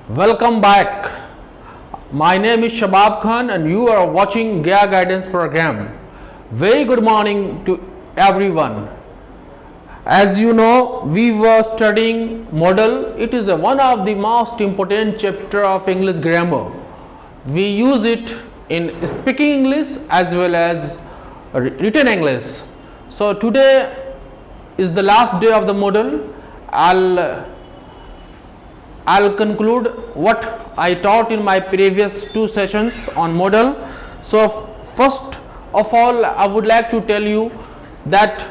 Welcome back. My name is Shabab Khan and you are watching Gaya Guidance Program. Very good morning to everyone. As you know, we were studying model. It is one of the most important chapter of English grammar. We use it in speaking English as well as written English. So today is the last day of the model. I'll conclude what I taught in my previous two sessions on model. So first of all, I would like to tell you that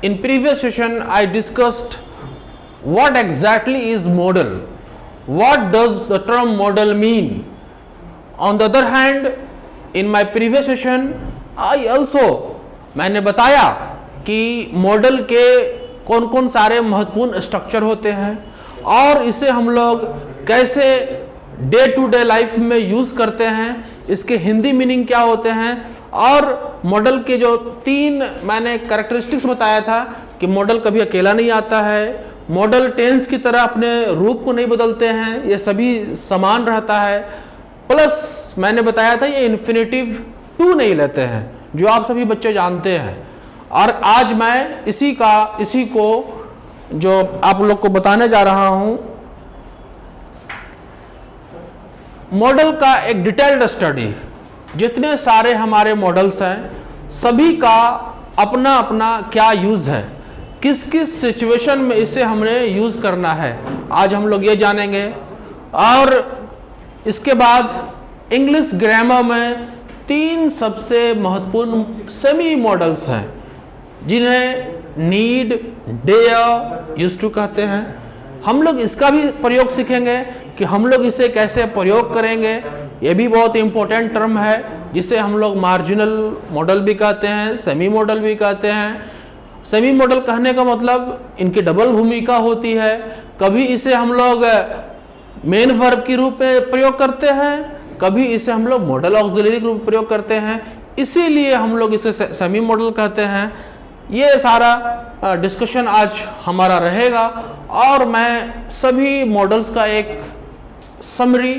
in previous session I discussed what exactly is model. What does the term model mean? On the other hand, in my previous session मैंने बताया कि model के कौन कौन सारे महत्वपूर्ण structure होते हैं और इसे हम लोग कैसे डे टू डे लाइफ में यूज़ करते हैं, इसके हिंदी मीनिंग क्या होते हैं और मॉडल के जो तीन मैंने कैरेक्टरिस्टिक्स बताया था कि मॉडल कभी अकेला नहीं आता है, मॉडल टेंस की तरह अपने रूप को नहीं बदलते हैं, ये सभी समान रहता है, प्लस मैंने बताया था ये इन्फिनेटिव टू नहीं लेते हैं जो आप सभी बच्चे जानते हैं। और आज मैं इसी को जो आप लोग को बताने जा रहा हूं, मॉडल का एक डिटेल्ड स्टडी। जितने सारे हमारे मॉडल्स हैं सभी का अपना अपना क्या यूज़ है, किस किस सिचुएशन में इसे हमने यूज़ करना है, आज हम लोग ये जानेंगे। और इसके बाद इंग्लिश ग्रामर में तीन सबसे महत्वपूर्ण सेमी मॉडल्स हैं जिन्हें नीड, डेयर, यूज्ड टू कहते हैं। हम लोग इसका भी प्रयोग सीखेंगे कि हम लोग इसे कैसे प्रयोग करेंगे। ये भी बहुत इंपॉर्टेंट टर्म है जिसे हम लोग मार्जिनल मॉडल भी कहते हैं, सेमी मॉडल भी कहते हैं। सेमी मॉडल कहने का मतलब इनकी डबल भूमिका होती है, कभी इसे हम लोग मेन वर्ब के रूप में प्रयोग करते हैं, कभी इसे हम लोग मॉडल ऑक्सिलरी के रूप में प्रयोग करते हैं, इसीलिए हम लोग इसे सेमी मॉडल कहते हैं। ये सारा डिस्कशन आज हमारा रहेगा और मैं सभी मॉडल्स का एक समरी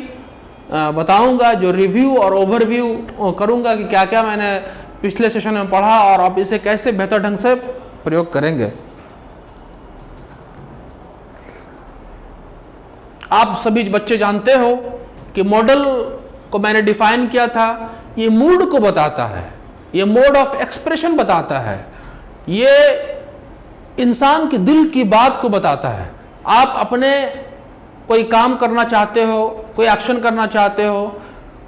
बताऊंगा, जो रिव्यू और ओवरव्यू करूंगा कि क्या क्या मैंने पिछले सेशन में पढ़ा और आप इसे कैसे बेहतर ढंग से प्रयोग करेंगे। आप सभी बच्चे जानते हो कि मॉडल को मैंने डिफाइन किया था, ये मूड को बताता है, ये मोड ऑफ एक्सप्रेशन बताता है, ये इंसान के दिल की बात को बताता है। आप अपने कोई काम करना चाहते हो, कोई एक्शन करना चाहते हो,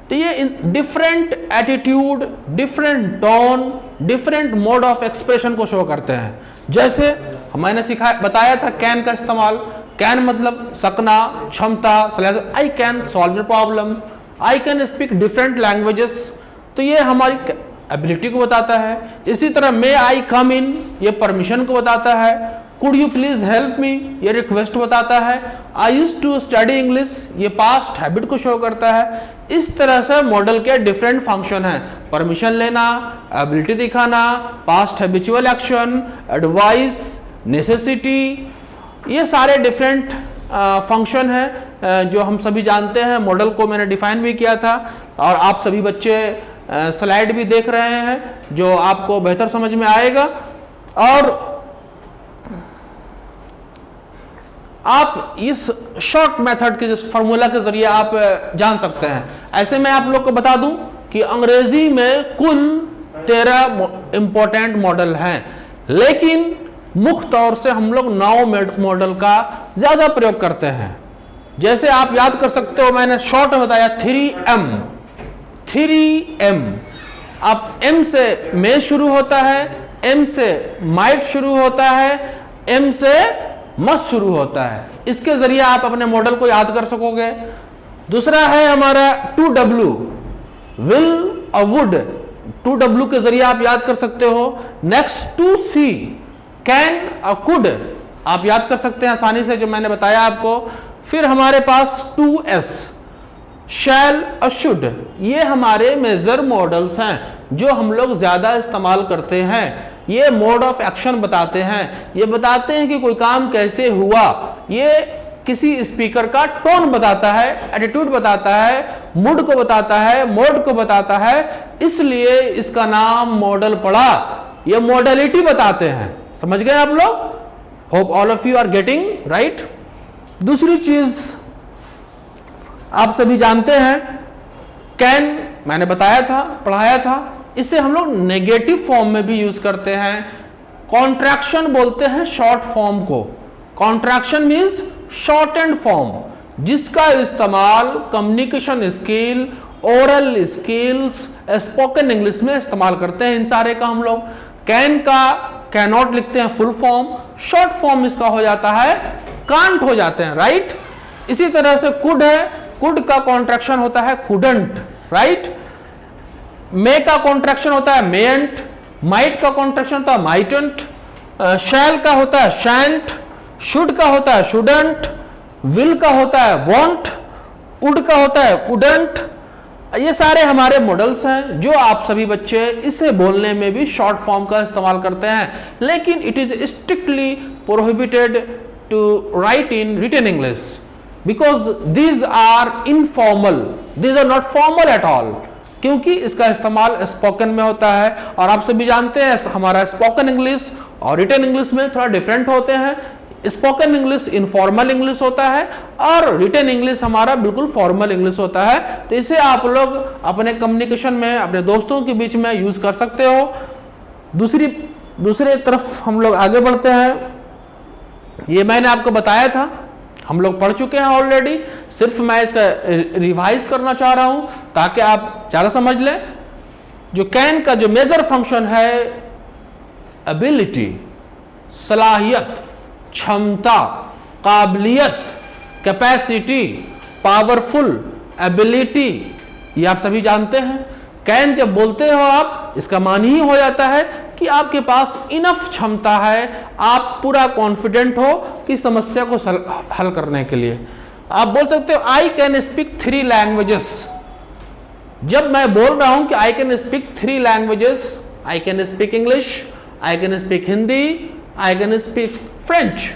तो ये different attitude, different tone, different mode of expression को शो करते हैं। जैसे मैंने बताया था कैन का इस्तेमाल। कैन मतलब सकना, क्षमता, I can solve the problem, I can speak different languages, तो ये हमारी एबिलिटी को बताता है। इसी तरह मे आई कम इन, ये परमिशन को बताता है। Could you please help me, ये रिक्वेस्ट बताता है। I used to study English, ये पास्ट हैबिट को शो करता है। इस तरह से मॉडल के डिफरेंट फंक्शन हैं, परमिशन लेना, एबिलिटी दिखाना, past habitual action, advice, necessity, ये सारे डिफरेंट फंक्शन हैं जो हम सभी जानते हैं। मॉडल को मैंने डिफाइन भी किया था और आप सभी बच्चे स्लाइड भी देख रहे हैं जो आपको बेहतर समझ में आएगा और आप इस शॉर्ट मेथड के फॉर्मूला के जरिए आप जान सकते हैं। ऐसे मैं आप लोग को बता दूं कि अंग्रेजी में कुल 13 इंपॉर्टेंट मॉडल हैं, लेकिन मुख्य तौर से हम लोग 9 मॉडल का ज्यादा प्रयोग करते हैं। जैसे आप याद कर सकते हो, मैंने शॉर्ट में बताया 3M। अब M से मे शुरू होता है, M से माइट शुरू होता है, M से मस्ट शुरू होता है। इसके जरिए आप अपने मॉडल को याद कर सकोगे। दूसरा है हमारा 2W, विल और वुड, 2W के जरिए आप याद कर सकते हो। नेक्स्ट 2C, कैन और कुड, आप याद कर सकते हैं आसानी से, जो मैंने बताया आपको। फिर हमारे पास 2S, शैल और शुड, ये हमारे मेजर मॉडल्स हैं जो हम लोग ज्यादा इस्तेमाल करते हैं। ये मोड ऑफ एक्शन बताते हैं, ये बताते हैं कि कोई काम कैसे हुआ, ये किसी स्पीकर का टोन बताता है, एटीट्यूड बताता है, मूड को बताता है, मोड को बताता है, इसलिए इसका नाम मॉडल पड़ा। ये मॉडलिटी बताते हैं। समझ गए आप लोग? Hope all of you are getting right. दूसरी चीज आप सभी जानते हैं, कैन मैंने बताया था, पढ़ाया था, इसे हम लोग नेगेटिव फॉर्म में भी यूज करते हैं। कॉन्ट्रैक्शन बोलते हैं शॉर्ट फॉर्म को। Contraction means short and form, जिसका इस्तेमाल communication skill, oral skills, spoken English में इस्तेमाल करते हैं। इन सारे का हम लोग कैन का कैनॉट लिखते हैं फुल फॉर्म, शॉर्ट फॉर्म इसका हो जाता है कांट हो जाते हैं, राइट। इसी तरह से कुड है, कुड का कॉन्ट्रैक्शन होता है कुडंट, राइट। मे का कॉन्ट्रैक्शन होता है मेंट, माइट का कॉन्ट्रैक्शन होता है माइटेंट, शैल का होता है शैंट, शुड का होता है शुडंट, विल का होता है वॉन्ट, वुड का होता है वुडंट। ये सारे हमारे मॉडल्स हैं जो आप सभी बच्चे इसे बोलने में भी शॉर्ट फॉर्म का इस्तेमाल करते हैं, लेकिन it is strictly prohibited to write in written English because these are informal, these are not formal at all, क्योंकि इसका इस्तेमाल स्पोकन में होता है। और आप सभी जानते हैं हमारा स्पोकन इंग्लिश और रिटन इंग्लिश में थोड़ा डिफरेंट होते हैं। स्पोकन इंग्लिश इनफॉर्मल इंग्लिश होता है और रिटन इंग्लिश हमारा बिल्कुल फॉर्मल इंग्लिश होता है। तो इसे आप लोग अपने कम्युनिकेशन में अपने दोस्तों के बीच में यूज कर सकते हो। दूसरे तरफ हम लोग आगे बढ़ते हैं। ये मैंने आपको बताया था, हम लोग पढ़ चुके हैं ऑलरेडी, सिर्फ मैं इसका रिवाइज करना चाह रहा हूं ताकि आप ज्यादा समझ लें। जो कैन का जो मेजर फंक्शन है, एबिलिटी, सलाहियत, क्षमता, काबिलियत, कैपेसिटी, पावरफुल, एबिलिटी, ये आप सभी जानते हैं। कैन जब बोलते हो आप, इसका मान ही हो जाता है कि आपके पास इनफ क्षमता है, आप पूरा कॉन्फिडेंट हो कि समस्या को हल करने के लिए। आप बोल सकते हो आई कैन स्पीक 3 लैंग्वेजेस। जब मैं बोल रहा हूं कि I can speak 3 languages, I can speak English, I can speak Hindi, I can speak French,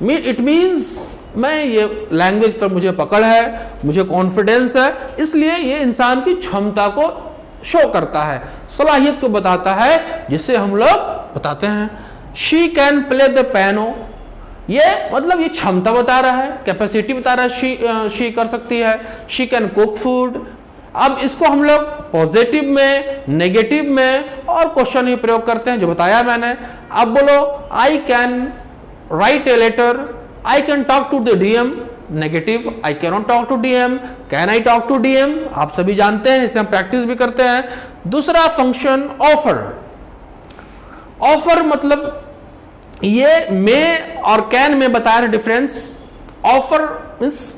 it means मैं ये लैंग्वेज पर मुझे पकड़ है, मुझे कॉन्फिडेंस है, इसलिए ये इंसान की क्षमता को शो करता है, सलाहियत को बताता है, जिसे हम लोग बताते हैं। She can play the piano, ये मतलब ये क्षमता बता रहा है, कैपेसिटी बता रहा है, शी कर सकती है। She can cook food. अब इसको हम लोग पॉजिटिव में, नेगेटिव में और क्वेश्चन में प्रयोग करते हैं, जो बताया मैंने। अब बोलो I can write a letter, I can talk to the DM, negative, I can not talk to DM, can I talk to DM, आप सभी जानते हैं, इसे हम प्रैक्टिस भी करते हैं। दूसरा फंक्शन ऑफर। ऑफर मतलब ये मे और कैन में बताया डिफरेंस। ऑफर मीन्स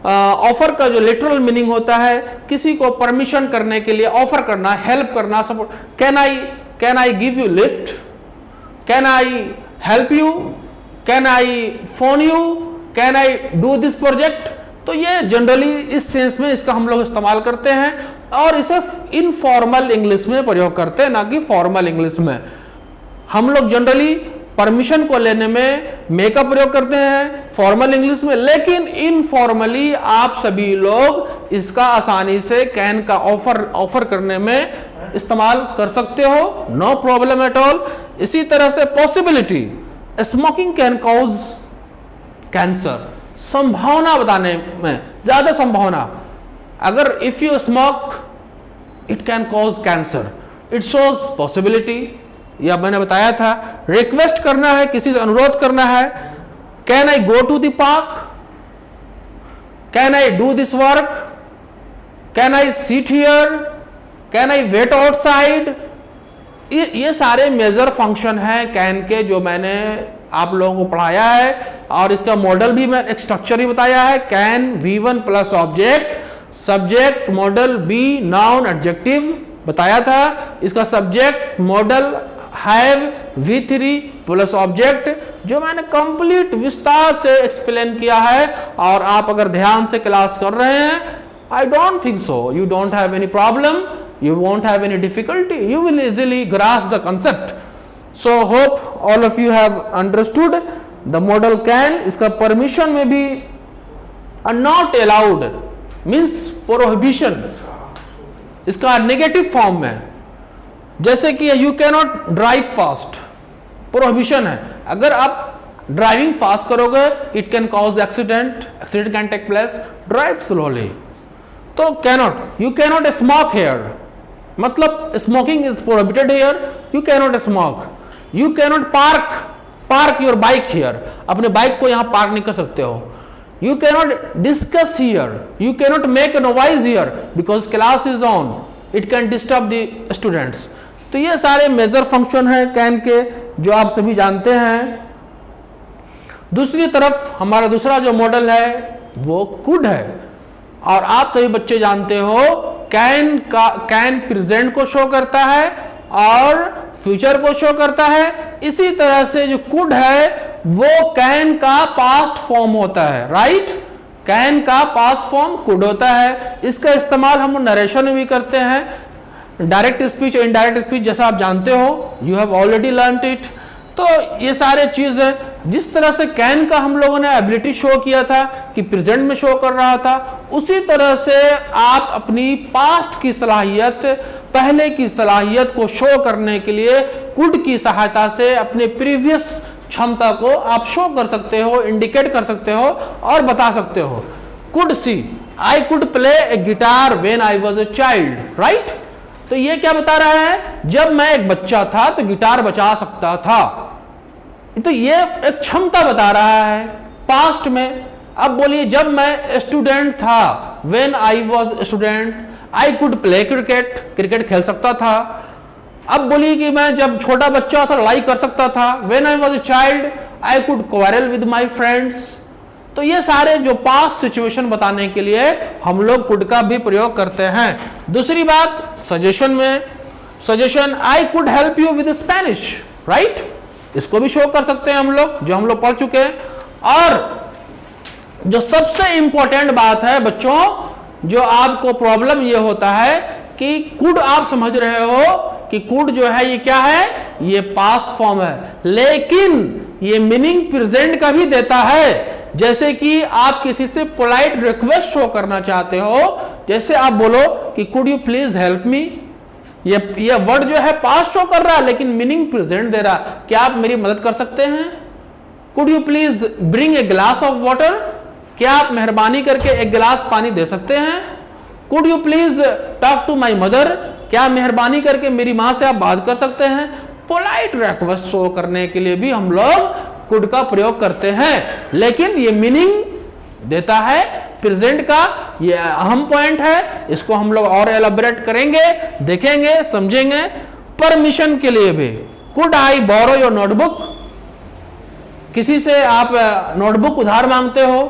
ऑफर का जो लिटरल मीनिंग होता है किसी को परमिशन करने के लिए ऑफर करना, हेल्प करना, support. Can I give you lift, can I help you, can I phone you, can I do this project. तो ये जनरली इस सेंस में इसका हम लोग इस्तेमाल करते हैं और इसे इनफॉर्मल इंग्लिश में प्रयोग करते हैं, ना कि फॉर्मल इंग्लिश में। हम लोग जनरली परमिशन को लेने में मे का प्रयोग करते हैं फॉर्मल इंग्लिश में, लेकिन इनफॉर्मली आप सभी लोग इसका आसानी से कैन का ऑफर करने में इस्तेमाल कर सकते हो, नो प्रॉब्लम एट ऑल। इसी तरह से possibility, smoking can cause cancer, संभावना बताने में, ज्यादा संभावना, अगर if you smoke it can cause cancer, it shows possibility, यह मैंने बताया था। रिक्वेस्ट करना है, किसी से अनुरोध करना है, can I go to the park, can I do this work, can I seat here, can I wait outside. ये सारे मेजर फंक्शन हैं कैन के, जो मैंने आप लोगों को पढ़ाया है और इसका मॉडल भी मैं एक स्ट्रक्चर ही बताया है। Can V1 plus object, subject, modal, be, noun, adjective बताया था। इसका subject modal have V3 plus object, जो मैंने कंप्लीट विस्तार से एक्सप्लेन किया है। और आप अगर ध्यान से क्लास कर रहे हैं, I don't think so, you don't have any problem, you won't have any difficulty, you will easily grasp the concept. So hope all of you have understood the model can, इसका permission में भी not allowed means prohibition, इसका negative form में, जैसे कि you can not drive fast, prohibition है, अगर आप ड्राइविंग फास्ट करोगे it can cause accident, accident can take place, drive slowly. तो cannot, you cannot smoke here, मतलब smoking is prohibited here, you cannot smoke. You cannot park your bike here, अपने bike को यहां park नहीं कर सकते हो। You cannot discuss here, you cannot make noise here because class is on, it can disturb the students. तो ये सारे मेजर फंक्शन हैं कैन के जो आप सभी जानते हैं। दूसरी तरफ हमारा दूसरा जो मॉडल है वो कुड है, और आप सभी बच्चे जानते हो कैन प्रेजेंट को शो करता है और फ्यूचर को शो करता है। इसी तरह से जो कुड है वो कैन का पास्ट फॉर्म होता है, राइट। कैन का पास्ट फॉर्म कुड होता है। इसका इस्तेमाल हम नरेशन में भी करते हैं, डायरेक्ट स्पीच और इनडायरेक्ट स्पीच, जैसा आप जानते हो, you have already learned it. तो ये सारे चीज है, जिस तरह से कैन का हम लोगों ने एबिलिटी शो किया था कि प्रेजेंट में शो कर रहा था, उसी तरह से आप अपनी पास्ट की सलाहियत, पहले की सलाहियत को शो करने के लिए कुड की सहायता से अपने प्रीवियस क्षमता को आप शो कर सकते हो, इंडिकेट कर सकते हो और बता सकते हो। Could see, I could play A guitar when I was a child, right. तो ये क्या बता रहा है, जब मैं एक बच्चा था तो गिटार बजा सकता था। तो ये एक क्षमता बता रहा है पास्ट में। अब बोलिए, जब मैं स्टूडेंट था, when I was student I could play cricket, cricket खेल सकता था। अब बोलिए कि मैं जब छोटा बच्चा था लड़ाई कर सकता था, when I was a child I could quarrel with my friends. तो ये सारे जो पास्ट सिचुएशन बताने के लिए हम लोग कुड का भी प्रयोग करते हैं। दूसरी बात, सजेशन में, suggestion, I could help you with Spanish, right, इसको भी शो कर सकते हैं हम लोग, जो हम लोग पढ़ चुके हैं। और जो सबसे इंपॉर्टेंट बात है बच्चों, जो आपको प्रॉब्लम ये होता है कि कुड आप समझ रहे हो कि कुड जो है ये क्या है, ये पास्ट फॉर्म है, लेकिन ये मीनिंग प्रेजेंट का भी देता है। जैसे कि आप किसी से पोलाइट रिक्वेस्ट शो करना चाहते हो, जैसे आप बोलो कि could you please help me, ये वर्ड जो है पास्ट शो कर रहा है लेकिन मीनिंग प्रेजेंट दे रहा, क्या आप मेरी मदद कर सकते हैं। Could you please bring a glass of water, क्या आप मेहरबानी करके एक गिलास पानी दे सकते हैं। Could you please talk to my mother, क्या मेहरबानी करके मेरी मां से आप बात कर सकते हैं। पोलाइट रिक्वेस्ट शो करने के लिए भी हम लोग कुड का प्रयोग करते हैं, लेकिन ये मीनिंग देता है प्रेजेंट का, ये अहम पॉइंट है, इसको हम लोग और एलाबोरेट करेंगे, देखेंगे, समझेंगे। परमिशन के लिए भी, could I borrow your notebook, किसी से आप नोटबुक उधार मांगते हो,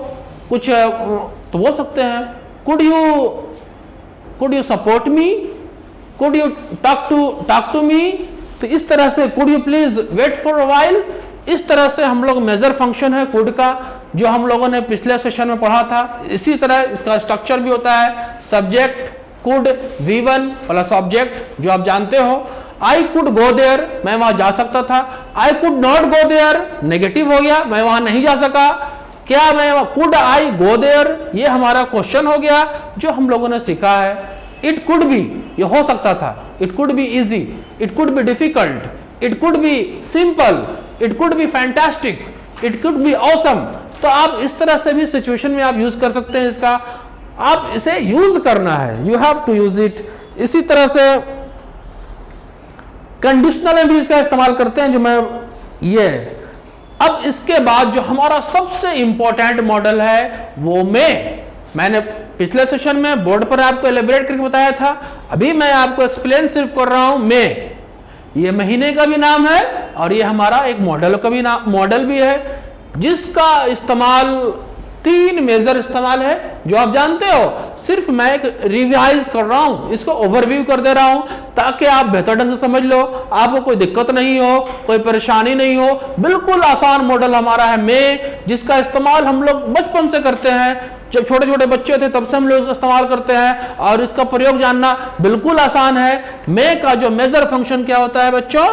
कुछ तो बोल सकते हैं could you support me, could you talk to me. तो इस तरह से could you please wait for a while, इस तरह से हम लोग मेजर फंक्शन है कुड का, जो हम लोगों ने पिछले सेशन में पढ़ा था। इसी तरह इसका स्ट्रक्चर भी होता है, subject could, V1 plus object, जो आप जानते हो। आई कुड गो देयर, मैं वहां जा सकता था। I could not go there, negative हो गया, मैं वहां नहीं जा सका। क्या मैं कुड आई गो देयर, ये हमारा क्वेश्चन हो गया जो हम लोगों ने सीखा है। इट कुड बी, ये हो सकता था, it could be easy, it could be difficult, it could be simple, it could be fantastic, it could be awesome. तो आप इस तरह से भी सिचुएशन में आप यूज कर सकते हैं इसका, आप इसे यूज करना है, you have to use it. इसी तरह से कंडीशनल में भी इसका इस्तेमाल करते हैं, जो मैं ये। अब इसके बाद जो हमारा सबसे इंपॉर्टेंट मॉडल है वो मैंने पिछले सेशन में बोर्ड पर आपको एलिब्रेट करके बताया था, अभी मैं आपको एक्सप्लेन सिर्फ कर रहा हूं। ये महीने का भी नाम है और ये हमारा एक मॉडल का भी मॉडल भी है, जिसका इस्तेमाल 3 मेजर इस्तेमाल है, जो आप जानते हो। सिर्फ मैं एक रिवाइज कर रहा हूं, इसको ओवरव्यू कर दे रहा हूं ताकि आप बेहतर ढंग से समझ लो, आपको कोई दिक्कत नहीं हो, कोई परेशानी नहीं हो। बिल्कुल आसान मॉडल हमारा है जिसका इस्तेमाल हम लोग बचपन से करते हैं, जब छोटे छोटे बच्चे थे तब से हम लोग इसका इस्तेमाल करते हैं और इसका प्रयोग जानना बिल्कुल आसान है। का जो मेजर फंक्शन क्या होता है बच्चों,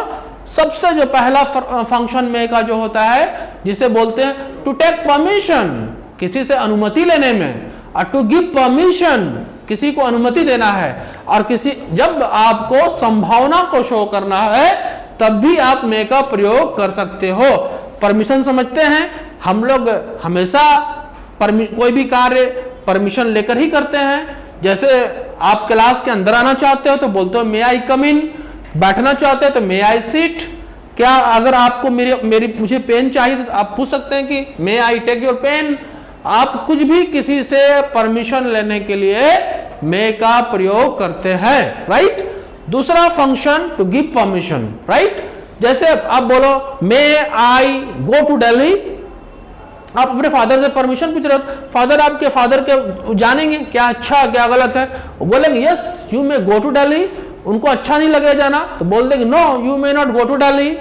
सबसे जो पहला फंक्शन मे का जो होता है, जिसे बोलते हैं टू टेक परमिशन, किसी से अनुमति लेने में, और टू गिव परमिशन, किसी को अनुमति देना है, और जब आपको संभावना को शो करना है तब भी आप मे का प्रयोग कर सकते हो। परमिशन समझते हैं हम लोग, हमेशा कोई भी कार्य परमिशन लेकर ही करते हैं। जैसे आप क्लास के अंदर आना चाहते हो तो बोलते हो मे आई कम इन, बैठना चाहते हो तो मे आई सिट। क्या अगर आपको मुझे पेन चाहिए तो आप पूछ सकते हैं कि मे आई टेक योर पेन। आप कुछ भी किसी से परमिशन लेने के लिए मे का प्रयोग करते हैं, राइट। दूसरा function to give permission, right. जैसे आप बोलो मे आई गो टू दिल्ली, आप अपने फादर से परमिशन पूछ रहे हो, फादर आपके फादर के जानेंगे क्या अच्छा क्या गलत है, वो बोलेंगे yes you may go to Delhi. उनको अच्छा नहीं लगे जाना तो बोल देंगे no you may not go to Delhi.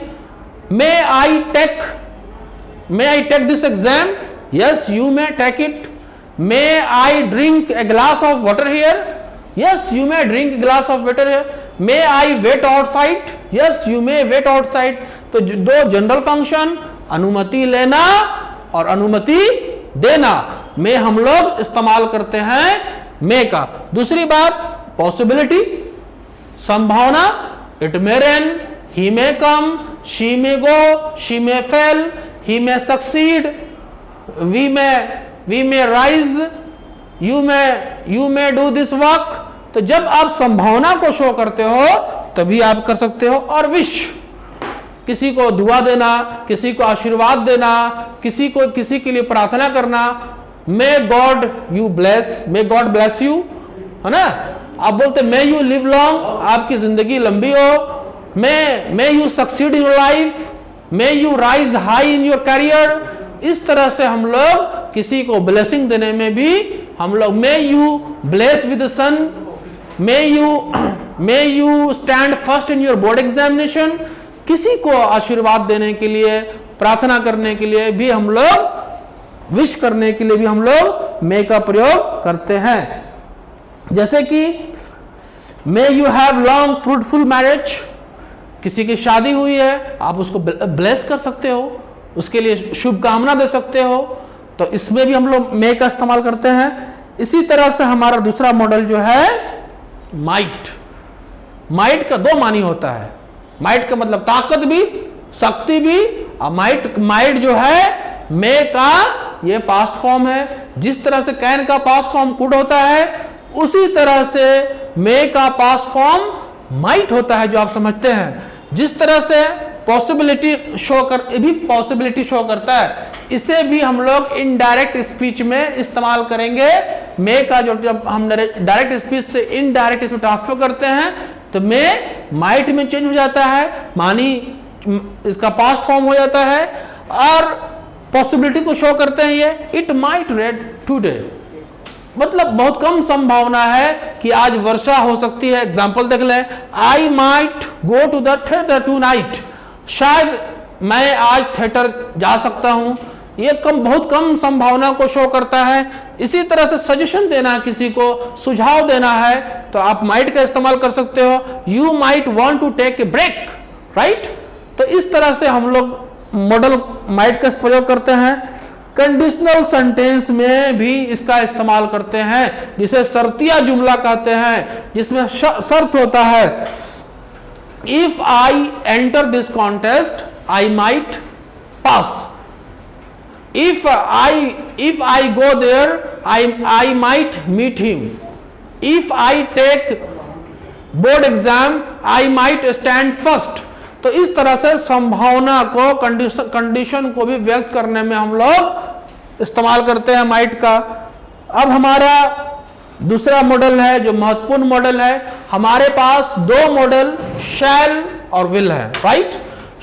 May I take this exam, yes you may take it. May I drink a glass of water here, yes you may drink a glass of water here. May I wait outside, yes you may wait outside. तो दो general function, अनुमति लेना और अनुमति देना, में हम लोग इस्तेमाल करते हैं मे का। दूसरी बात पॉसिबिलिटी, संभावना, it may rain, he may come, she may go, she may fail, he may succeed, we may rise, you may do this work. तो जब आप संभावना को शो करते हो तभी आप कर सकते हो। और विश, किसी को दुआ देना, किसी को आशीर्वाद देना, किसी के लिए प्रार्थना करना, मे गॉड ब्लेस यू, है ना। आप बोलते मे यू लिव लॉन्ग, आपकी जिंदगी लंबी हो। May you succeed in your life, may you rise high in your career. इस तरह से हम लोग किसी को ब्लेसिंग देने में भी हम लोग may you bless with son, may you stand first in your board examination. किसी को आशीर्वाद देने के लिए, प्रार्थना करने के लिए भी हम लोग, विश करने के लिए भी हम लोग मे का प्रयोग करते हैं। जैसे कि may you have long fruitful marriage, किसी की शादी हुई है, आप उसको ब्लेस कर सकते हो, उसके लिए शुभकामना दे सकते हो। तो इसमें भी हम लोग मे का इस्तेमाल करते हैं। इसी तरह से हमारा दूसरा मॉडल जो है माइट का दो मानी होता है। माइट का मतलब ताकत भी, शक्ति भी, और माइट जो है मे का ये पास्ट फॉर्म है। जिस तरह से कैन का पास्ट फॉर्म कुड होता है, उसी तरह से मे का पास्ट फॉर्म माइट होता है, जो आप समझते हैं। जिस तरह से पॉसिबिलिटी शो करता है, इसे भी हम लोग इनडायरेक्ट स्पीच में इस्तेमाल करेंगे। मे का जब हम डायरेक्ट स्पीच से इनडायरेक्ट इसमें ट्रांसफर करते हैं तो मे माइट में चेंज हो जाता है, मानी इसका पास्ट फॉर्म हो जाता है। और पॉसिबिलिटी को शो करते हैं ये, इट माइट रेन टुडे, मतलब बहुत कम संभावना है कि आज वर्षा हो सकती है। एग्जाम्पल देख लें, I might go to the theatre tonight, शायद मैं आज थिएटर जा सकता हूं। ये बहुत कम संभावना को शो करता है। इसी तरह से सजेशन देना, किसी को सुझाव देना है तो आप माइट का इस्तेमाल कर सकते हो। You might want to take a break, right. तो इस तरह से हम लोग मॉडल माइट का प्रयोग करते हैं। कंडीशनल सेंटेंस में भी इसका इस्तेमाल करते हैं, जिसे शर्तिया जुमला कहते हैं, जिसमें शर्त होता है। If I enter this contest I might pass, if I go there I might meet him, if I take board exam I might stand first। तो इस तरह से संभावना को, कंडीशन को भी व्यक्त करने में हम लोग इस्तेमाल करते हैं माइट का। अब हमारा दूसरा मॉडल है जो महत्वपूर्ण मॉडल है। हमारे पास दो मॉडल शैल और विल है, राइट।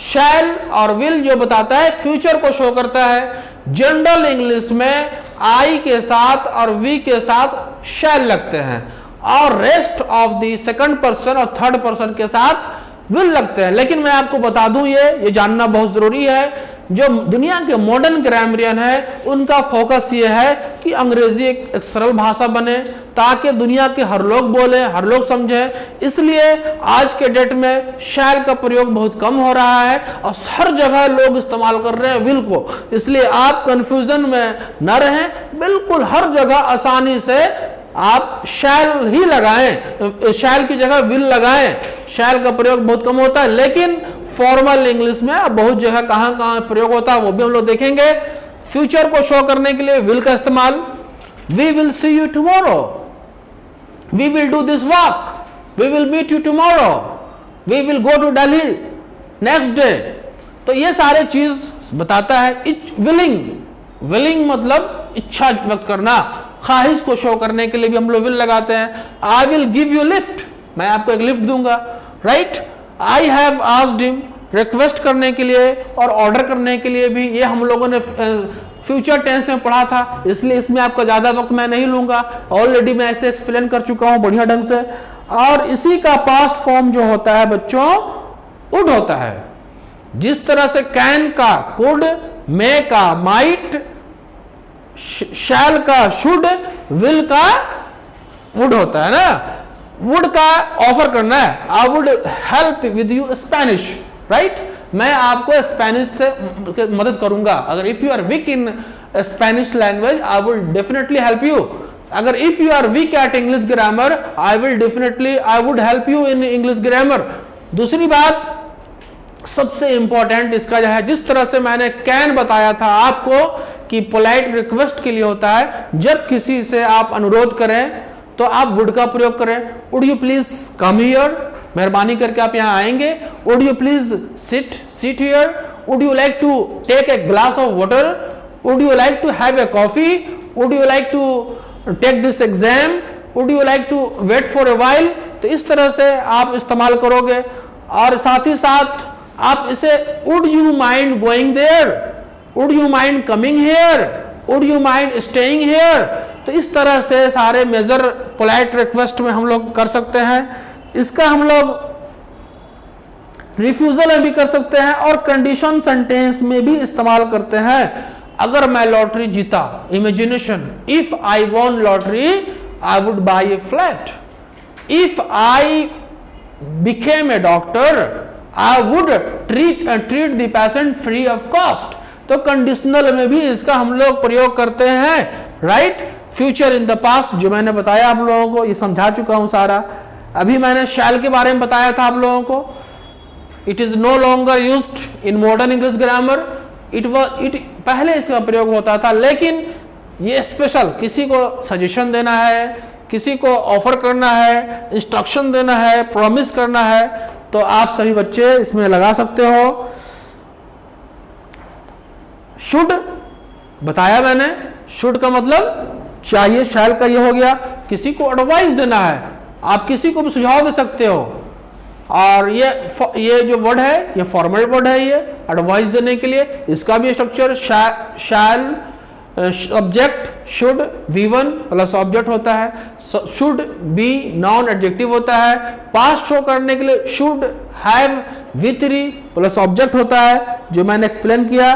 शैल और विल जो बताता है फ्यूचर को शो करता है। जनरल इंग्लिश में आई के साथ और वी के साथ शैल लगते हैं, और rest of the second person और थर्ड पर्सन के साथ विल लगते हैं। लेकिन मैं आपको बता दूं, ये जानना बहुत जरूरी है जो दुनिया के मॉडर्न ग्रामरियन है उनका फोकस ये है कि अंग्रेजी एक सरल भाषा बने ताकि दुनिया के हर लोग बोले, हर लोग समझे। इसलिए आज के डेट में शैल का प्रयोग बहुत कम हो रहा है और हर जगह लोग इस्तेमाल कर रहे हैं विल को। इसलिए आप कंफ्यूजन में न रहें, बिल्कुल हर जगह आसानी से आप शैल ही लगाएं, शैल की जगह विल लगाएं। शैल का प्रयोग बहुत कम होता है, लेकिन फॉर्मल इंग्लिश में बहुत जगह कहां प्रयोग होता है वो भी हम लोग देखेंगे। फ्यूचर को शो करने के लिए विल का इस्तेमाल, we will see you tomorrow, we will do this work, we will meet you tomorrow, we will go to Delhi next day. तो ये सारे चीज बताता है। विलिंग मतलब इच्छा व्यक्त करना, ख्वाहिश को शो करने के लिए भी हम लोग विल लगाते हैं। I will give you lift, मैं आपको एक लिफ्ट दूंगा, right. I have asked him, request करने के लिए और ऑर्डर करने के लिए भी ये हम लोगों ने फ्यूचर टेंस में पढ़ा था, इसलिए इसमें आपका ज्यादा वक्त मैं नहीं लूंगा, ऑलरेडी मैं ऐसे एक्सप्लेन कर चुका हूं बढ़िया ढंग से। और इसी का पास्ट फॉर्म जो होता है बच्चों वुड होता है। जिस तरह से कैन का कुड, मे का माइट, शैल का शुड, विल का वुड होता है ना। वुड का ऑफर करना है, I would help with you Spanish, right. मैं आपको स्पेनिश से मदद करूंगा। अगर if you are weak in Spanish language I will definitely help you. अगर if you are weak at English grammar I would help you in English grammar. दूसरी बात सबसे इंपॉर्टेंट इसका जो है, जिस तरह से मैंने कैन बताया था आपको कि पोलाइट रिक्वेस्ट के लिए होता है, जब किसी से आप अनुरोध करें तो आप वुड का प्रयोग करें। Would you please come here, मेहरबानी करके आप यहाँ आएंगे। Would you please sit here, would you like to take a glass of water, would you like to have a coffee, would you like to take this exam, would you like to wait for a while. तो इस तरह से आप इस्तेमाल करोगे। और साथ ही साथ आप इसे would you mind going there, would you mind coming here, would you mind staying here. तो इस तरह से सारे मेजर पोलाइट रिक्वेस्ट में हम लोग कर सकते हैं। इसका हम लोग रिफ्यूजल में भी कर सकते हैं और कंडीशन सेंटेंस में भी इस्तेमाल करते हैं। अगर मैं लॉटरी जीता, imagination, if I won lottery I would buy a flat, if I became a doctor I would treat the patient free of cost. तो कंडीशनल में भी इसका हम लोग प्रयोग करते हैं, right. Future in the past जो मैंने बताया आप लोगों को, ये समझा चुका हूं सारा। अभी मैंने शैल के बारे में बताया था आप लोगों को। It is no longer used in modern English grammar. पहले इसका प्रयोग होता था, लेकिन ये स्पेशल किसी को सजेशन देना है, किसी को ऑफर करना है, इंस्ट्रक्शन देना है, प्रॉमिस करना है, तो आप सभी बच्चे इसमें लगा सकते हो। शुड बताया मैंने, शुड का मतलब चाहिए, शैल का ये हो गया किसी को एडवाइस देना है, आप किसी को भी सुझाव दे सकते हो। और ये जो वर्ड है ये फॉर्मल वर्ड है, ये एडवाइस देने के लिए। इसका भी structure shall subject should V1 plus object होता है, शुड बी नॉन एडजेक्टिव होता है, पास्ट शो करने के लिए should have V3 plus object होता है जो मैंने एक्सप्लेन किया।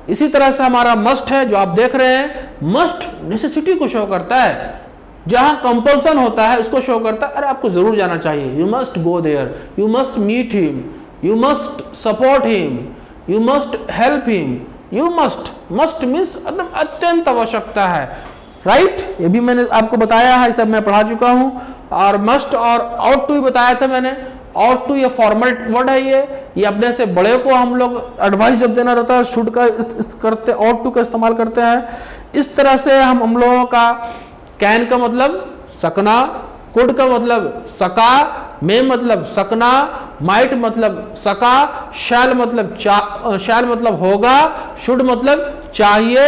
इसी तरह से हमारा मस्ट है जो आप देख रहे हैं, मस्ट नेसेसिटी को शो करता है, जहां कंपल्सन होता है उसको शो करता है, अरे आपको जरूर जाना चाहिए, you must go there, you must meet him, you must support him, you must help him, you must means अत्यंत आवश्यकता है, राइट। ये भी मैंने आपको बताया है, सब मैं पढ़ा चुका हूं। और मस्ट और आउट टू भी बताया था मैंने। आउट टू ये फॉर्मल वर्ड है, ये अपने से बड़े को हम लोग एडवाइस जब देना रहता है शुड का करते, आउट टू का इस्तेमाल करते हैं। इस तरह से हम लोगों का कैन का मतलब सकना, कुड का मतलब सका, मे मतलब सकना, माइट मतलब सका, शैल मतलब होगा, शुड मतलब चाहिए,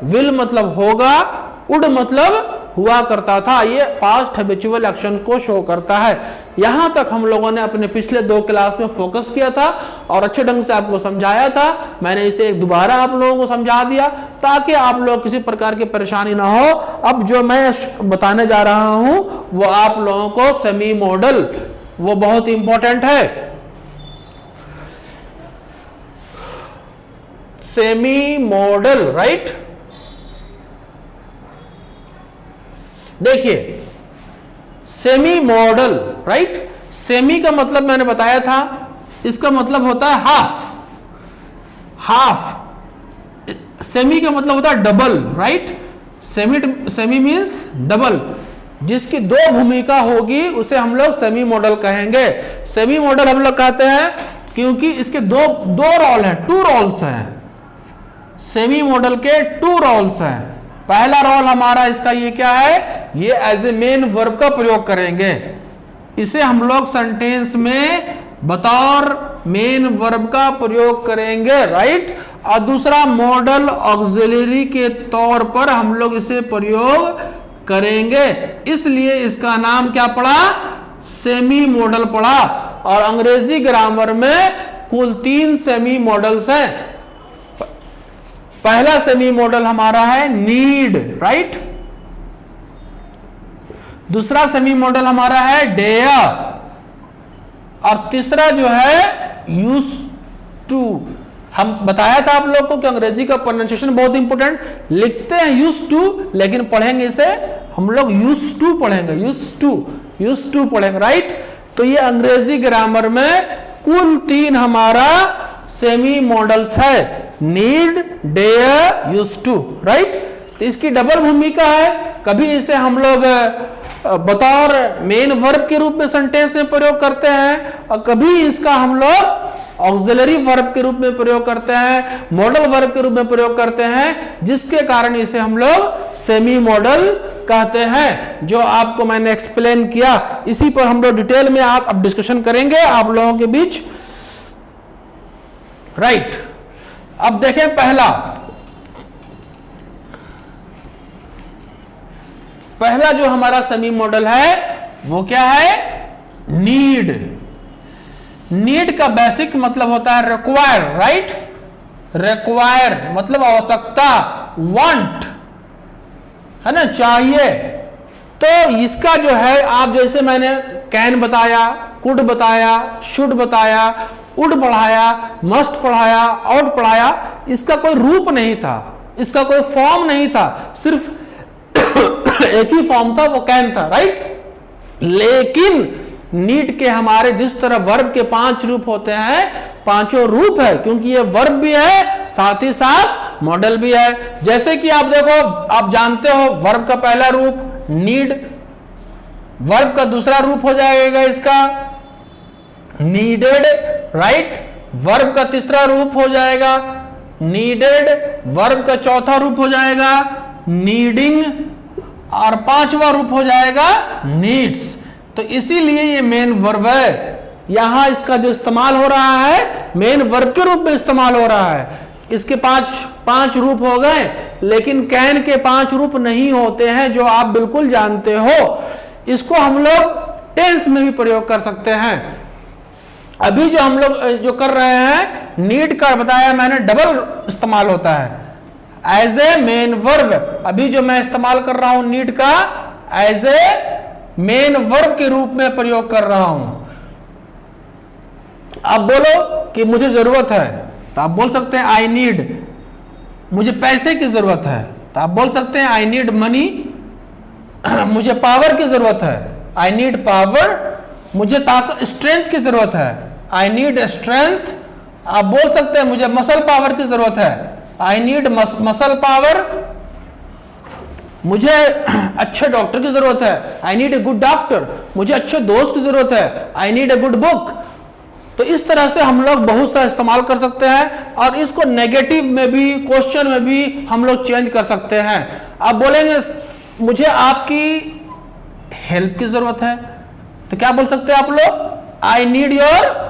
विल मतलब होगा, वुड मतलब हुआ करता था। ये पास्ट हैबिचुअल एक्शन को शो करता है। यहां तक हम लोगों ने अपने पिछले 2 क्लास में फोकस किया था और अच्छे ढंग से आपको समझाया था। मैंने इसे दोबारा आप लोगों को समझा दिया ताकि आप लोग किसी प्रकार की परेशानी ना हो। अब जो मैं बताने जा रहा हूं वो आप लोगों को सेमी मॉडल, वो बहुत इंपॉर्टेंट है। Semi model, right. देखिए सेमी मॉडल, राइट। सेमी का मतलब मैंने बताया था, इसका मतलब होता है हाफ। सेमी का मतलब होता है double, right. Semi means double. जिसकी दो भूमिका होगी उसे हम लोग सेमी मॉडल कहेंगे। सेमी मॉडल हम लोग कहते हैं क्योंकि इसके दो रोल हैं, 2 रोल्स हैं। सेमी मॉडल के 2 रोल्स हैं। पहला रोल हमारा इसका ये क्या है, ये एज ए मेन वर्ब का प्रयोग करेंगे। इसे हम लोग सेंटेंस में बतौर मेन वर्ब का प्रयोग करेंगे, राइट। और दूसरा मॉडल ऑक्सिलरी के तौर पर हम लोग इसे प्रयोग करेंगे, इसलिए इसका नाम क्या पड़ा, सेमी मॉडल पड़ा। और अंग्रेजी ग्रामर में कुल 3 सेमी मॉडल्स हैं। पहला सेमी मॉडल हमारा है नीड, राइट। दूसरा सेमी मॉडल हमारा है डेयर, और तीसरा जो है यूज टू। हम बताया था आप लोग को कि अंग्रेजी का प्रोनाउंसिएशन बहुत इंपॉर्टेंट, लिखते हैं यूज टू लेकिन पढ़ेंगे इसे हम लोग यूज टू पढ़ेंगे, यूज टू पढ़ेंगे, राइट। तो ये अंग्रेजी ग्रामर में कुल 3 हमारा सेमी मॉडल्स है, need, dare, use to, right. तो इसकी डबल भूमिका है, कभी इसे हम लोग बतौर मेन वर्ब के रूप में सेंटेंस में प्रयोग करते हैं और कभी इसका हम लोग ऑक्सिलरी वर्ब के रूप में प्रयोग करते हैं, मॉडल वर्ब के रूप में प्रयोग करते हैं, जिसके कारण इसे हम लोग सेमी मॉडल कहते हैं। जो आपको मैंने एक्सप्लेन किया, इसी पर हम लोग डिटेल में अब डिस्कशन करेंगे आप लोगों के बीच, राइट। अब देखें पहला जो हमारा सेमी मॉडल है वो क्या है, नीड। नीड का बेसिक मतलब होता है रिक्वायर, राइट। रिक्वायर मतलब आवश्यकता, वांट है ना, चाहिए। तो इसका जो है, आप जैसे मैंने कैन बताया, कुड बताया, शुड बताया, उड पढ़ाया, मस्ट पढ़ाया, आउट पढ़ाया, इसका कोई रूप नहीं था, इसका कोई फॉर्म नहीं था, सिर्फ एक ही फॉर्म था, वो कैन था, राइट। लेकिन नीड के हमारे जिस तरह वर्ब के 5 रूप होते हैं, 5 रूप है, क्योंकि ये वर्ब भी है साथ ही साथ मॉडल भी है। जैसे कि आप देखो, आप जानते हो वर्ब का पहला रूप नीड, वर्ब का दूसरा रूप हो जाएगा इसका नीडेड, राइट। वर्ब का तीसरा रूप हो जाएगा नीडेड, वर्ब का चौथा रूप हो जाएगा नीडिंग, और 5वां रूप हो जाएगा नीड्स। तो इसीलिए ये मेन वर्ब है। यहां इसका जो इस्तेमाल हो रहा है मेन वर्ब के रूप में इस्तेमाल हो रहा है। इसके 5 रूप हो गए, लेकिन कैन के 5 रूप नहीं होते हैं, जो आप बिल्कुल जानते हो। इसको हम लोग टेंस में भी प्रयोग कर सकते हैं। अभी जो हम लोग जो कर रहे हैं, नीड का बताया मैंने, डबल इस्तेमाल होता है एज ए मेन वर्ब। अभी जो मैं इस्तेमाल कर रहा हूं नीड का, एज ए मेन वर्ब के रूप में प्रयोग कर रहा हूं। आप बोलो कि मुझे जरूरत है, तो आप बोल सकते हैं आई नीड। मुझे पैसे की जरूरत है, तो आप बोल सकते हैं आई नीड मनी। मुझे पावर की जरूरत है, आई नीड पावर। मुझे ताकत, स्ट्रेंथ की जरूरत है, आई नीड स्ट्रेंथ। आप बोल सकते हैं मुझे मसल पावर की जरूरत है, आई नीड मसल पावर। मुझे अच्छे डॉक्टर की जरूरत है, I need a good doctor. मुझे अच्छे दोस्त की जरूरत है, I need a good book. तो इस तरह से हम लोग बहुत सा इस्तेमाल कर सकते हैं, और इसको नेगेटिव में भी, क्वेश्चन में भी हम लोग चेंज कर सकते हैं। आप बोलेंगे मुझे आपकी हेल्प की जरूरत है, तो क्या बोल सकते हैं आप लोग, I need your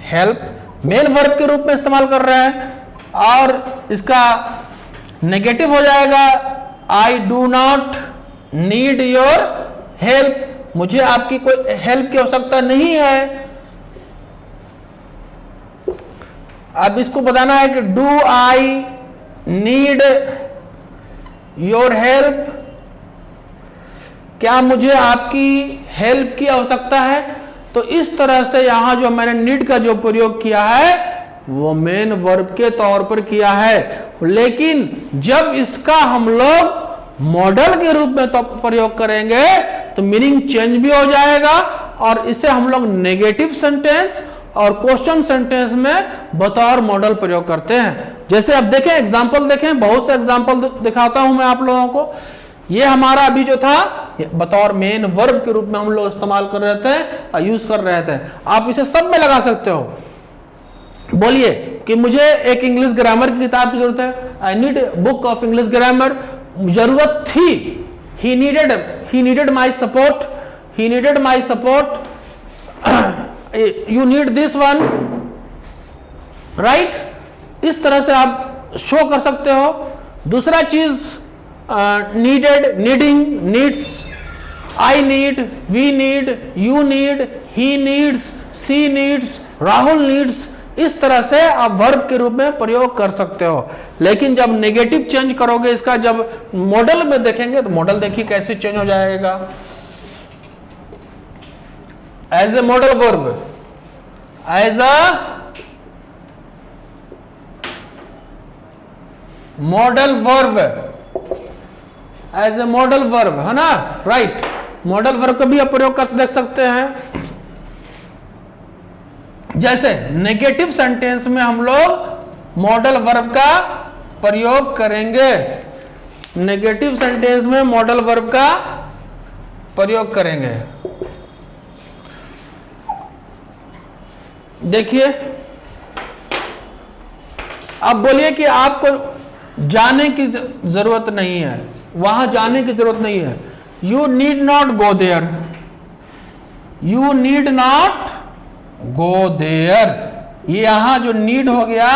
help. Main verb के रूप में इस्तेमाल कर रहे हैं। और इसका नेगेटिव हो जाएगा आई do not need your help. मुझे आपकी कोई हेल्प की आवश्यकता नहीं है। अब इसको बताना है कि do I need your help, क्या मुझे आपकी हेल्प की आवश्यकता है। तो इस तरह से यहां जो मैंने नीड का जो प्रयोग किया है, वो मेन वर्ब के तौर पर किया है। लेकिन जब इसका हम लोग मॉडल के रूप में तो प्रयोग करेंगे तो मीनिंग चेंज भी हो जाएगा, और इसे हम लोग नेगेटिव सेंटेंस और क्वेश्चन सेंटेंस में बतौर मॉडल प्रयोग करते हैं। जैसे अब देखें, एग्जांपल देखें, बहुत से एग्जांपल दिखाता हूं मैं आप लोगों को। ये हमारा अभी जो था बतौर मेन वर्ब के रूप में हम लोग इस्तेमाल कर रहे थे और यूज कर रहे थे। आप इसे सब में लगा सकते हो। बोलिए कि मुझे एक इंग्लिश ग्रामर की किताब की जरूरत है, I need book of English grammar. जरूरत थी, he needed my support, he needed my support, you need this one, right. इस तरह से आप शो कर सकते हो। दूसरा चीज needed, needing, needs, I need, we need, you need, he needs, she needs, Rahul needs. इस तरह से आप वर्ब के रूप में प्रयोग कर सकते हो। लेकिन जब नेगेटिव चेंज करोगे इसका, जब मॉडल में देखेंगे तो मॉडल देखिए कैसे चेंज हो जाएगा। As a modal verb, as a modal verb, as a modal verb, है ना, राइट। मॉडल वर्ब का भी आप प्रयोग कर देख सकते हैं। जैसे नेगेटिव सेंटेंस में हम लोग मॉडल वर्ब का प्रयोग करेंगे, नेगेटिव सेंटेंस में मॉडल वर्ब का प्रयोग करेंगे। देखिए, अब बोलिए कि आपको जाने की जरूरत नहीं है, वहां जाने की जरूरत नहीं है। You need not go there, you need not go there. ये यहां जो नीड हो गया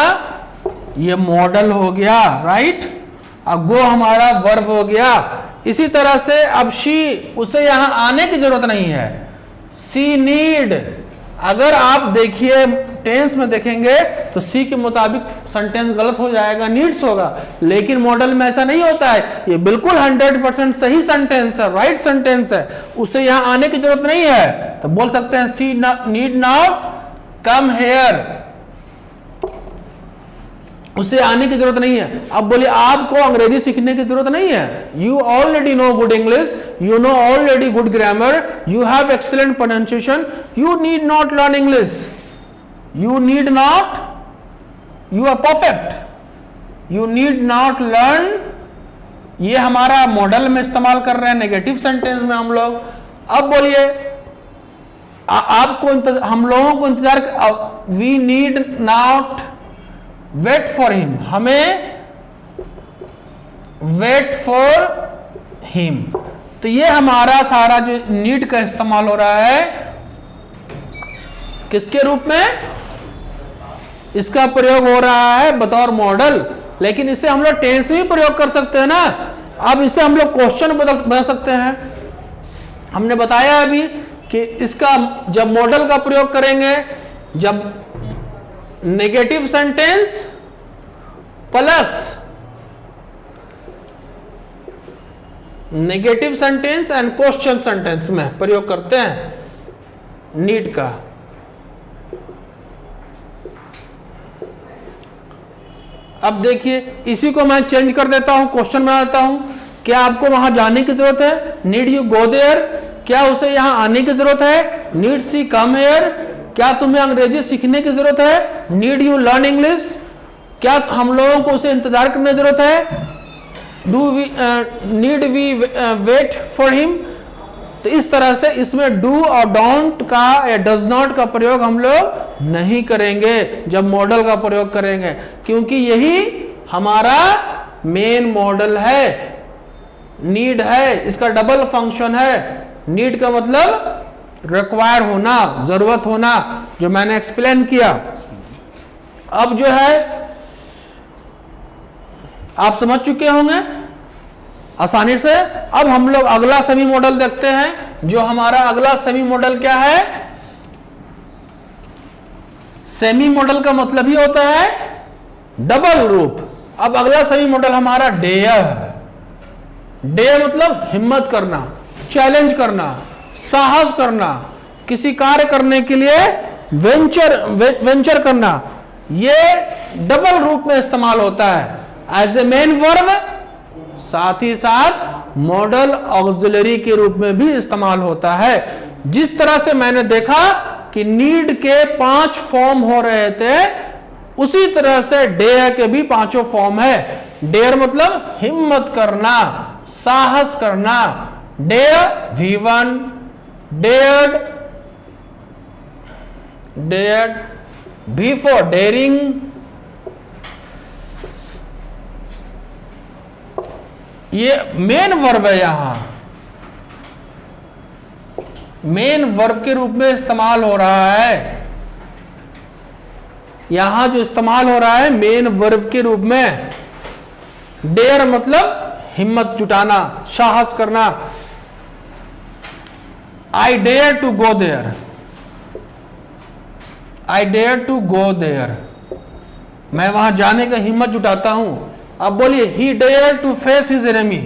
ये मॉडल हो गया, राइट। अब गो हमारा वर्ब हो गया। इसी तरह से अब शी, उसे यहां आने की जरूरत नहीं है, सी नीड। अगर आप देखिए टेंस में देखेंगे तो सी के मुताबिक सेंटेंस गलत हो जाएगा, नीड्स होगा। लेकिन मॉडल में ऐसा नहीं होता है, ये बिल्कुल 100% सही सेंटेंस है, राइट सेंटेंस है, उसे यहां आने की जरूरत नहीं है। तो बोल सकते हैं सी नीड नॉट कम हेयर, उसे आने की जरूरत नहीं है। अब बोलिए आपको अंग्रेजी सीखने की जरूरत नहीं है, you already know good English, you know already good grammar, you have excellent pronunciation, you need not learn English, you need not, you are perfect, you need not learn। ये हमारा मॉडल में इस्तेमाल कर रहे हैं, नेगेटिव सेंटेंस में हम लोग। अब बोलिए आपको हम लोगों को इंतजार, we need not wait for him, हमें वेट फॉर हिम। तो ये हमारा सारा जो नीड का इस्तेमाल हो रहा है किसके रूप में, इसका प्रयोग हो रहा है बतौर मॉडल। लेकिन इसे हम लोग टेंस भी प्रयोग कर सकते हैं ना। अब इसे हम लोग क्वेश्चन बदल सकते हैं। हमने बताया अभी कि इसका जब मॉडल का प्रयोग करेंगे, जब negative sentence plus negative sentence and question sentence में प्रयोग करते हैं नीड का। अब देखिए इसी को मैं चेंज कर देता हूं, क्वेश्चन बना देता हूं। क्या आपको वहां जाने की जरूरत है, नीड यू गो देयर। क्या उसे यहां आने की जरूरत है, नीड सी कम हेयर। क्या तुम्हें अंग्रेजी सीखने की जरूरत है, नीड यू लर्न इंग्लिश। क्या हम लोगों को उसे इंतजार करने की जरूरत है, do we need we wait for him. तो इस तरह से इसमें डू और डोंट का या डज नॉट का प्रयोग हम लोग नहीं करेंगे जब मॉडल का प्रयोग करेंगे, क्योंकि यही हमारा मेन मॉडल है। नीड है, इसका डबल फंक्शन है। नीड का मतलब रिक्वायर होना, जरूरत होना, जो मैंने एक्सप्लेन किया। अब जो है आप समझ चुके होंगे आसानी से। अब हम लोग अगला सेमी मॉडल देखते हैं। जो हमारा अगला सेमी मॉडल क्या है, सेमी मॉडल का मतलब ही होता है डबल रूप। अब अगला सेमी मॉडल हमारा डेयर है। डेयर मतलब हिम्मत करना, चैलेंज करना, साहस करना, किसी कार्य करने के लिए वेंचर करना। ये डबल रूप में इस्तेमाल होता है, एज ए मेन वर्ब, साथ ही साथ मॉडल ऑक्सिलरी के रूप में भी इस्तेमाल होता है। जिस तरह से मैंने देखा कि नीड के 5 फॉर्म हो रहे थे, उसी तरह से डेयर के भी 5 फॉर्म है। डेयर मतलब हिम्मत करना, साहस करना। Dare V1, dared, dared B for daring, ये मेन वर्ब है, यहां मेन वर्ब के रूप में इस्तेमाल हो रहा है। यहां जो इस्तेमाल हो रहा है मेन वर्ब के रूप में। डेयर मतलब हिम्मत जुटाना, साहस करना। I dare to go there, I dare to go there, मैं वहां जाने का हिम्मत जुटाता हूं। अब बोलिए, he dare to face his enemy,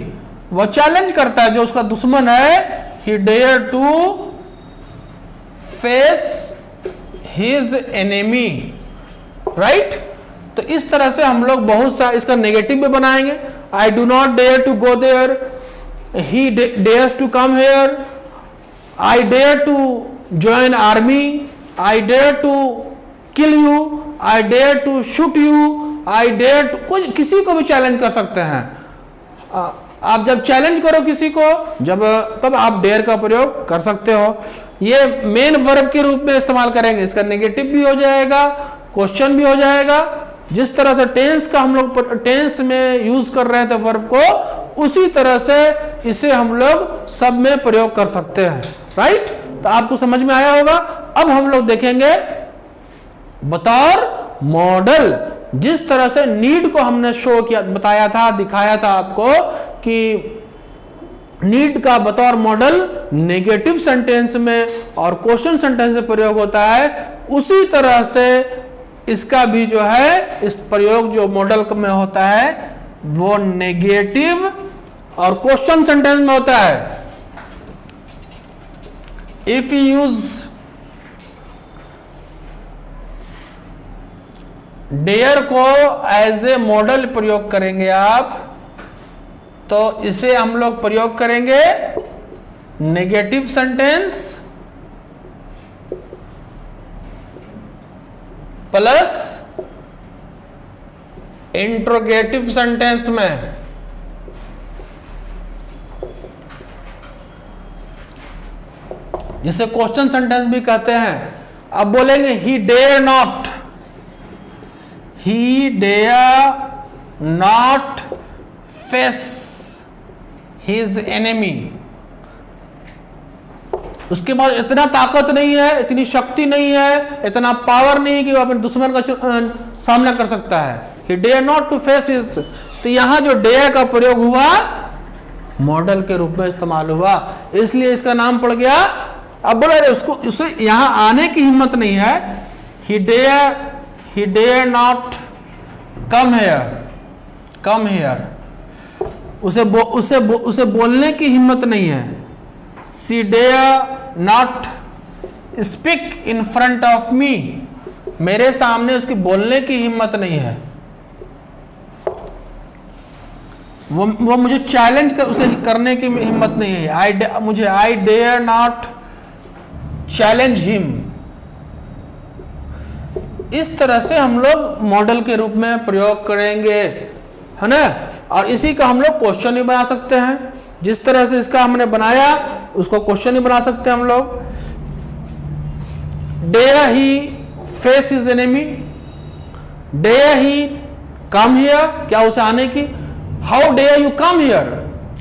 वो चैलेंज करता है जो उसका दुश्मन है। He dare to face his enemy, right. तो इस तरह से हम लोग बहुत सा इसका नेगेटिव भी बनाएंगे। I do not dare to go there, he dares to come here, I dare to join army, I dare to kill you, I dare to shoot you, I dare to, कुछ किसी को भी challenge कर सकते हैं। आप जब challenge करो किसी को, जब तब आप डेयर का प्रयोग कर सकते हो। ये मेन वर्ब के रूप में इस्तेमाल करेंगे, इसका नेगेटिव भी हो जाएगा, क्वेश्चन भी हो जाएगा। जिस तरह से टेंस का हम लोग टेंस में यूज कर रहे थे वर्ब को, उसी तरह से इसे हम लोग सब में प्रयोग कर सकते हैं, राइट। तो आपको समझ में आया होगा। अब हम लोग देखेंगे बतौर मॉडल, जिस तरह से नीड को हमने शो किया, बताया था, दिखाया था आपको कि नीड का बतौर मॉडल नेगेटिव सेंटेंस में और क्वेश्चन सेंटेंस में प्रयोग होता है, उसी तरह से इसका भी जो है इस प्रयोग जो मॉडल में होता है वो नेगेटिव और क्वेश्चन सेंटेंस में होता है। इफ यू यूज डेयर को एज ए मॉडल प्रयोग करेंगे आप, तो इसे हम लोग प्रयोग करेंगे negative sentence plus interrogative sentence में। जिसे क्वेश्चन सेंटेंस भी कहते हैं। अब बोलेंगे he dare not, he dare not face his enemy. उसके पास इतना ताकत नहीं है, इतनी शक्ति नहीं है, इतना पावर नहीं है कि वो अपने दुश्मन का सामना कर सकता है। He dare not to face his, तो यहां जो डेयर का प्रयोग हुआ मॉडल के रूप में इस्तेमाल हुआ, इसलिए इसका नाम पड़ गया। अब बोला उसको, उसे यहां आने की हिम्मत नहीं है। He dare not come here, come here, उसे बोलने की हिम्मत नहीं है। She dare not speak in front of me, मेरे सामने उसकी बोलने की हिम्मत नहीं है। वो मुझे चैलेंज कर, उसे करने की हिम्मत नहीं है। I dare not challenge him. इस तरह से हम लोग मॉडल के रूप में प्रयोग करेंगे, है ना। और इसी का हम लोग क्वेश्चन भी बना सकते हैं। जिस तरह से इसका हमने बनाया उसको क्वेश्चन ही बना सकते हैं हम लोग। Dare he face his enemy, dare he come here, क्या उसे आने की। How dare you come here,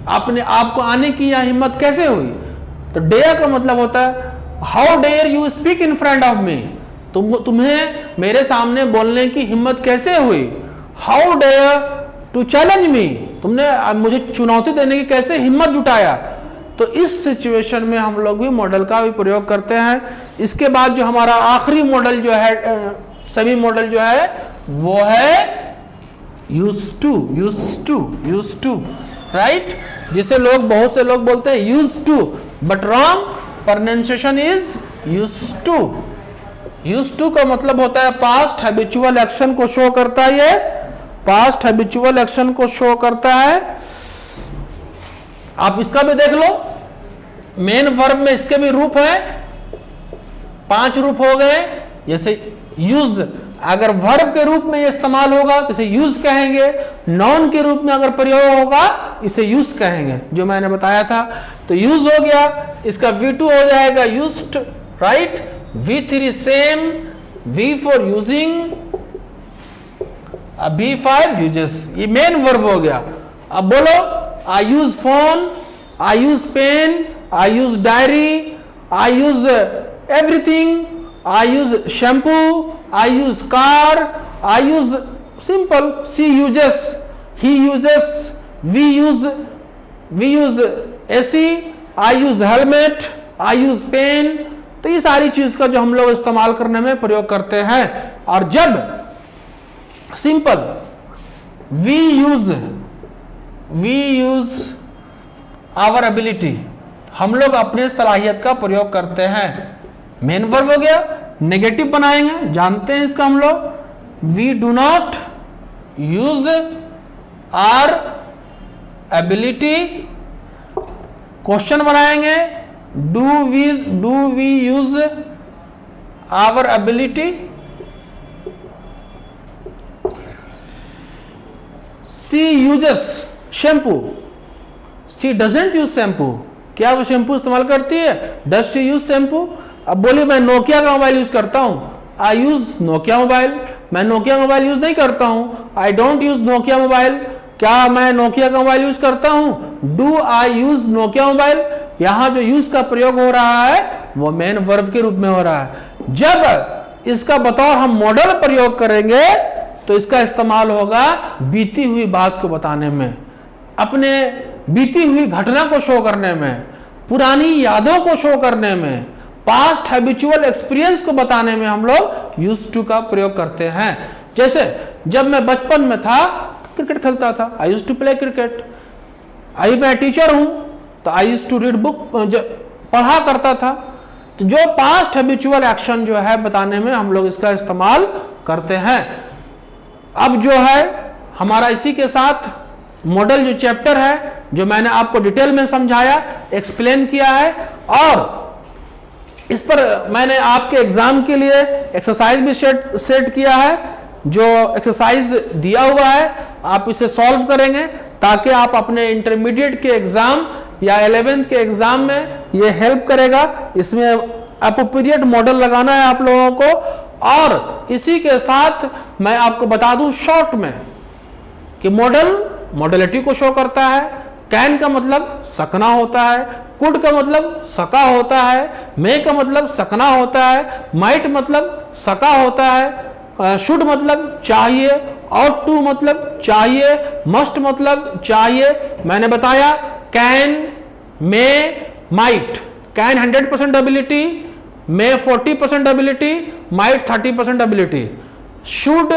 आपने आपको आने की यह हिम्मत कैसे हुई। तो डेयर का मतलब होता है how dare you speak in front of me, तुम्हें मेरे सामने बोलने की हिम्मत कैसे हुई। How dare to challenge me, तुमने मुझे चुनौती देने की कैसे हिम्मत जुटाया। तो इस सिचुएशन में हम लोग भी मॉडल का भी प्रयोग करते हैं। इसके बाद जो हमारा आखिरी मॉडल जो है, सभी मॉडल जो है वो है यूज्ड टू, राइट। जिसे लोग, बहुत से लोग बोलते हैं used to, but wrong pronunciation is used to. Used to का मतलब होता है पास्ट हैबिचुअल एक्शन को शो करता है, ये पास्ट हैबिचुअल एक्शन को शो करता है। आप इसका भी देख लो, मेन वर्ब में इसके भी रूप है, 5 रूप हो गए। जैसे यूज, अगर वर्ब के रूप में ये इस्तेमाल होगा तो इसे यूज कहेंगे, नाउन के रूप में अगर प्रयोग होगा इसे यूज कहेंगे, जो मैंने बताया था। तो यूज हो गया, इसका V2 हो जाएगा used, right. V3 same, V for using, B5 uses, ये मेन वर्ब हो गया। अब बोलो, I use phone, I use pen, I use diary, I use everything, I use shampoo, I use car, I use simple, she uses, he uses, we use AC, I use helmet, I use pen। तो ये सारी चीज का जो हम लोग इस्तेमाल करने में प्रयोग करते हैं। और जब simple we use our ability, हम लोग अपने सलाहियत का प्रयोग करते हैं, मेन वर्ब हो गया। नेगेटिव बनाएंगे, जानते हैं इसका हम लोग, we do not use our ability. Question बनाएंगे, do we use our ability. She uses shampoo, she doesn't use shampoo, क्या वो शैम्पू इस्तेमाल करती है? Does she use shampoo? अब बोलिए मैं नोकिया का मोबाइल यूज करता हूं, आई यूज नोकिया मोबाइल। मैं नोकिया मोबाइल यूज नहीं करता हूं, I don't use Nokia mobile. क्या मैं नोकिया का मोबाइल यूज करता हूं? Do I use Nokia mobile. यहां जो यूज का प्रयोग हो रहा है वो मेन वर्ब के रूप में हो रहा है। जब इसका बतौर हम मॉडल प्रयोग करेंगे तो इसका इस्तेमाल होगा बीती हुई बात को बताने में, अपने बीती हुई घटना को शो करने में, पुरानी यादों को शो करने में, पास्ट हैबिचुअल एक्सपीरियंस को बताने में हम लोग यूज्ड टू का प्रयोग करते हैं। जैसे जब मैं बचपन में था क्रिकेट खेलता था, I used to play cricket. अभी मैं टीचर हूं तो I used to read book, पढ़ा करता था। तो जो पास्ट हैबिचुअल एक्शन जो है बताने में हम लोग इसका इस्तेमाल करते हैं। अब जो है हमारा इसी के साथ मॉडल जो चैप्टर है, जो मैंने आपको डिटेल में समझाया, एक्सप्लेन किया है, और इस पर मैंने आपके एग्जाम के लिए एक्सरसाइज भी सेट किया है। जो एक्सरसाइज दिया हुआ है आप इसे सॉल्व करेंगे ताकि आप अपने इंटरमीडिएट के एग्जाम या 11th के एग्जाम में ये हेल्प करेगा। इसमें अप्रोप्रिएट मॉडल लगाना है आप लोगों को। और इसी के साथ मैं आपको बता दूं शॉर्ट में कि मॉडल मॉडलिटी को शो करता है। कैन का मतलब सकना होता है, कुड का मतलब सका होता है, मे का मतलब सकना होता है, माइट मतलब सका होता है, शुड मतलब चाहिए, ऑट टू मतलब चाहिए, मस्ट मतलब चाहिए। मैंने बताया can, may, might. Can 100% ability, may 40% ability, might 30% ability. Should,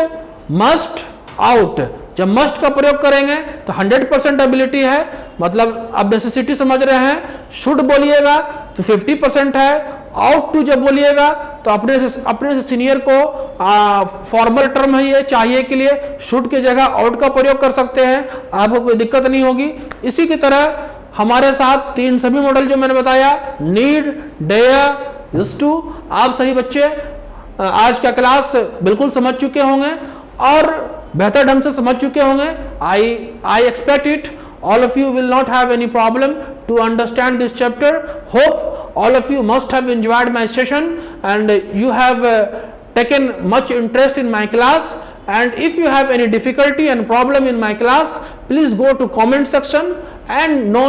must, out. जब मस्ट का प्रयोग करेंगे तो 100% एबिलिटी है, मतलब आप नेसेसिटी समझ रहे हैं। शुड बोलिएगा तो 50% है। आउट टू जब बोलिएगा तो अपने से सीनियर को फॉर्मल टर्म है ये, चाहिए के लिए शुड की जगह आउट का प्रयोग कर सकते हैं, आपको कोई दिक्कत नहीं होगी। इसी की तरह हमारे साथ तीन सभी मॉडल जो मैंने बताया, नीड, डेयर, यूज्ड टू। आप सही बच्चे आज का क्लास बिल्कुल समझ चुके होंगे और बेहतर ढंग से समझ चुके होंगे। I expect it all of you will not have any problem to understand this chapter. Hope all of you must have enjoyed my session and you have taken much interest in my class. And if you have any difficulty and problem in my class, please go to comment section and know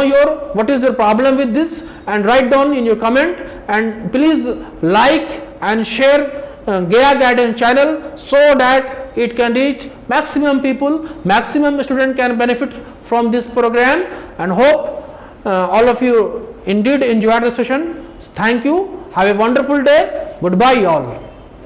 what is your problem with this and write down in your comment. And please like and share Gaya Guidance channel so that it can reach maximum people, maximum student can benefit from this program. And hope all of you indeed enjoyed the session. Thank you. Have a wonderful day. Goodbye all.